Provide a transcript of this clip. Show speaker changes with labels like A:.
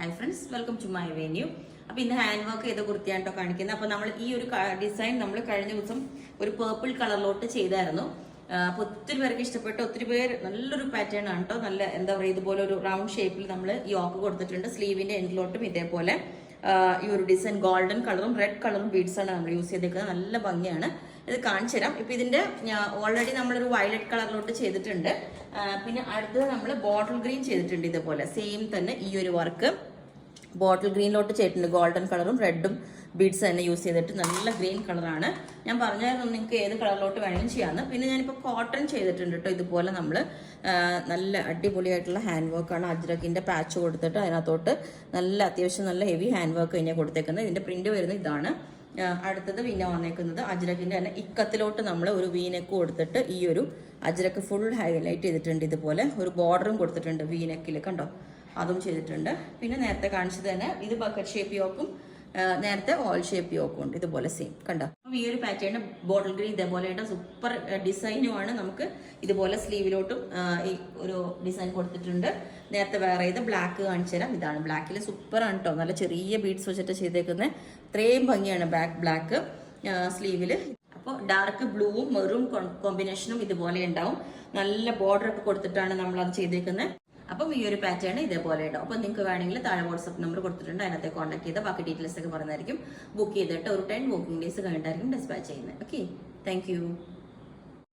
A: Hi friends, welcome to my venue. അപ്പോൾ ഇന്ന് hand work ചെയ്ത കുർത്തിയാണ് കാണിക്കുന്നത്. അപ്പോൾ നമ്മൾ ഈ ഒരു ഡിസൈൻ നമ്മൾ കഴിഞ്ഞ ദിവസം ഒരു പേർപ്പിൾ കളറിലോട്ട് ചെയ്തായിരുന്നു. അപ്പോൾ ഒത്തിരി പേർക്ക് ഇഷ്ടപ്പെട്ടു. ഒത്തിരി പേര് നല്ലൊരു പാറ്റേൺ ആണ് കേട്ടോ. നല്ല എന്താ പറയുക, ഇതുപോലെ ഒരു റൗണ്ട് ഷേപ്പിൽ നമ്മൾ യോക്ക് കൊടുത്തിട്ടുണ്ട്. സ്ലീവിന്റെ എൻഡിലോട്ടും ഇതേപോലെ ഈ ഒരു ഡിസൈൻ ഗോൾഡൻ കളറും റെഡ് കളറും ബീഡ്സ് ആണ് നമ്മൾ യൂസ് ചെയ്തേക്കുന്നത്. നല്ല ഭംഗിയാണ്. ഇത് കാണിച്ചു തരാം. ഇപ്പൊ ഇതിന്റെ ഓൾറെഡി നമ്മളൊരു വയലറ്റ് കളറിലോട്ട് ചെയ്തിട്ടുണ്ട്. പിന്നെ അടുത്തത് നമ്മൾ ബോട്ടിൽ ഗ്രീൻ ചെയ്തിട്ടുണ്ട്. ഇതുപോലെ സെയിം തന്നെ ഈ ഒരു വർക്ക് ബോട്ടിൽ ഗ്രീനിലോട്ട് ചെയ്തിട്ടുണ്ട്. ഗോൾഡൻ കളറും റെഡും ബീഡ്സ് തന്നെ യൂസ് ചെയ്തിട്ട് നല്ല ഗ്രീൻ കളറാണ്. ഞാൻ പറഞ്ഞായിരുന്നു നിങ്ങൾക്ക് ഏത് കളറിലോട്ട് വേണമെങ്കിലും ചെയ്യാമെന്ന്. പിന്നെ ഞാനിപ്പോൾ കോട്ടൺ ചെയ്തിട്ടുണ്ട് കേട്ടോ. ഇതുപോലെ നമ്മൾ നല്ല അടിപൊളിയായിട്ടുള്ള ഹാൻഡ് വർക്കാണ്. അജ്രക്കിന്റെ പാച്ച് കൊടുത്തിട്ട് അതിനകത്തോട്ട് നല്ല അത്യാവശ്യം നല്ല ഹെവി ഹാൻഡ് വർക്ക് കഴിഞ്ഞാൽ കൊടുത്തേക്കുന്നത്. ഇതിന്റെ പ്രിന്റ് വരുന്നത് ഇതാണ്. അടുത്തത് പിന്നെ വന്നേക്കുന്നത് അജ്രക്കിന്റെ തന്നെ ഇക്കത്തിലോട്ട് നമ്മൾ ഒരു വീനെക്ക് കൊടുത്തിട്ട് ഈ ഒരു അജ്രക്ക് ഫുൾ ഹൈലൈറ്റ് ചെയ്തിട്ടുണ്ട്. ഇതുപോലെ ഒരു ബോർഡറും കൊടുത്തിട്ടുണ്ട് വീനെക്കിൽ, കണ്ടോ, അതും ചെയ്തിട്ടുണ്ട്. പിന്നെ നേരത്തെ കാണിച്ചത് തന്നെ ഇത് ബക്കറ്റ് ഷേപ്പ് യോക്കും നേരത്തെ ഓൾ ഷേപ്പ് യോക്കും ഉണ്ട്. ഇതുപോലെ സെയിം, കണ്ടോ. അപ്പം ഈ ഒരു പാറ്റേൺ ബോട്ടിൽ ഗ്രീൻ ഇതേപോലെ സൂപ്പർ ഡിസൈനുമാണ്. നമുക്ക് ഇതുപോലെ സ്ലീവിലോട്ടും ഈ ഒരു ഡിസൈൻ കൊടുത്തിട്ടുണ്ട്. നേരത്തെ വേറെ ഇത് ബ്ലാക്ക് കാണിച്ചു തരാം. ഇതാണ് ബ്ലാക്കിൽ സൂപ്പറാണ് കേട്ടോ. നല്ല ചെറിയ ബീഡ്സ് വെച്ചിട്ട് ചെയ്തേക്കുന്നത്. ഇത്രയും ഭംഗിയാണ് ബ്ലാക്ക് സ്ലീവില്. അപ്പോൾ ഡാർക്ക് ബ്ലൂവും മെറൂൺ കോമ്പിനേഷനും ഇതുപോലെ ഉണ്ടാവും. നല്ല ബോർഡർ ഒക്കെ കൊടുത്തിട്ടാണ് നമ്മൾ അത് ചെയ്തേക്കുന്നത്. അപ്പം ഈ ഒരു പാറ്റേൺ ഇതേപോലെ ഉണ്ടാവും. അപ്പം നിങ്ങൾക്ക് വേണമെങ്കിൽ താഴെ വാട്സ്ആപ്പ് നമ്പർ കൊടുത്തിട്ടുണ്ട്, അതിനകത്തെ കോൺടാക്ട് ചെയ്താൽ ബാക്കി ഡീറ്റെയിൽസ് ഒക്കെ പറഞ്ഞായിരിക്കും. ബുക്ക് ചെയ്തിട്ട് ഒരു 10 വർക്കിംഗ് ഡേയ്സ് കഴിഞ്ഞിട്ടായിരിക്കും ഡിസ്പാച്ച് ചെയ്യുന്നത്. Okay, thank